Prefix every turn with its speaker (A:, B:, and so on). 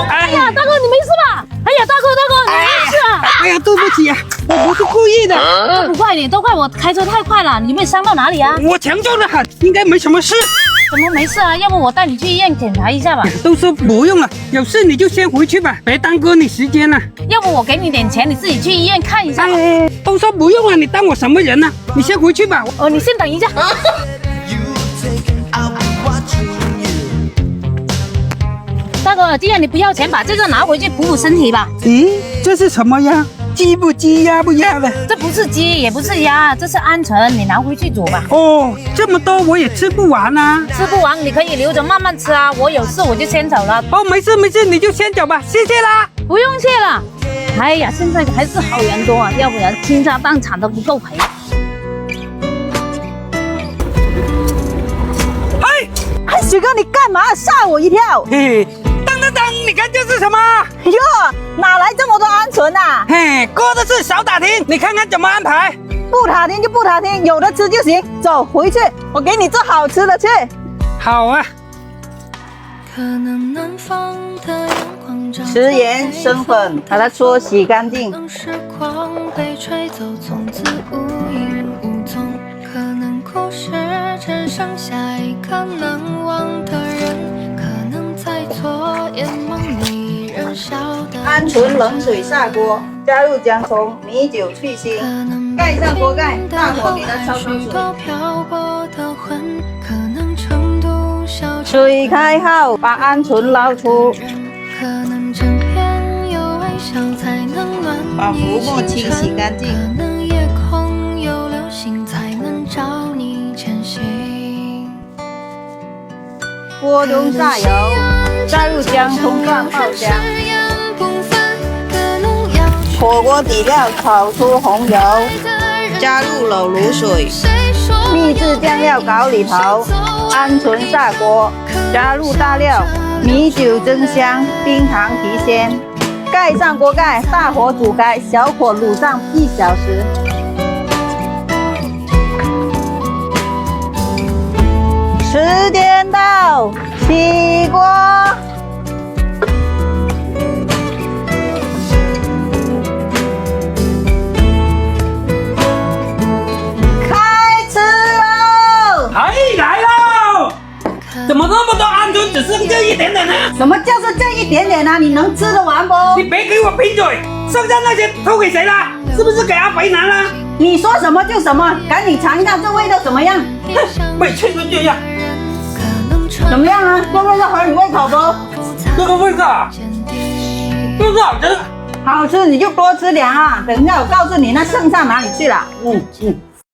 A: 哎呀，大哥，你没事吧？哎呀，大哥，你没事啊？
B: 哎呀，对不起啊，我不是故意的。
A: 都不怪你，都怪我开车太快了。你有没有伤到哪里啊？
B: 我强壮的很，应该没什么事。
A: 怎么没事啊？要不我带你去医院检查一下吧？
B: 都说不用了，有事你就先回去吧，别耽搁你时间了。
A: 要不我给你点钱，你自己去医院看一下吧。
B: 哎，都说不用了，你当我什么人呢？你先回去吧。
A: 哦，你先等一下。大哥，既然你不要钱，把这个拿回去补补身体吧。
B: 咦，这是什么呀？鸡不鸡，鸭不鸭的？
A: 这不是鸡，也不是鸭，这是鹌鹑，你拿回去煮吧。
B: 哦，这么多我也吃不完啊。
A: 吃不完你可以留着慢慢吃啊，我有事我就先走了。
B: 哦，没事没事，你就先走吧，谢谢啦。
A: 不用谢了。哎呀，现在还是好人多啊，要不然倾家荡产都不够赔。
B: 嘿，
C: 哎，许哥，你干嘛吓我一跳？
B: 嘿，当，你看这是什么？
C: 哟，哪来这么多鹌鹑啊？
B: 嘿，过的是小打听，你看看怎么安排。
C: 不打听就不打听，有的吃就行。走，回去，我给你做好吃的去。
B: 好啊。
C: 食盐、生粉，把它搓洗干净。
D: 时光被吹走，从此无影无踪。可能故事只剩下一个难忘的人，可能在左眼梦里燃烧的
C: 鹌鹑冷水下锅，加入姜葱、米酒去腥，盖上锅盖，大火给它烧出水。水开后，把鹌鹑捞出，把浮沫清洗干净。锅中下油，加入姜、葱、蒜爆香。火锅底料炒出红油，加入冷卤水，秘制酱料搞里头，鹌鹑下锅，加入大料，米酒增香，冰糖提鲜，盖上锅盖，大火煮开，小火卤上1小时。时间到，起锅。
B: 来喽！怎么那么多鹌鹑，只剩这一点点呢？
C: 什么叫做这一点点啊？你能吃得完不？
B: 你别给我贫嘴，剩下那些都给谁了？是不是给阿肥拿了？
C: 你说什么就什么，赶紧尝一下这味道怎么样？
B: 哼，每次都这样。
C: 怎么样啊？这味道合你胃口不？
B: 这个味道，就是好吃。
C: 好吃你就多吃点啊！等一下我告诉你那剩下哪里去了。
B: 嗯。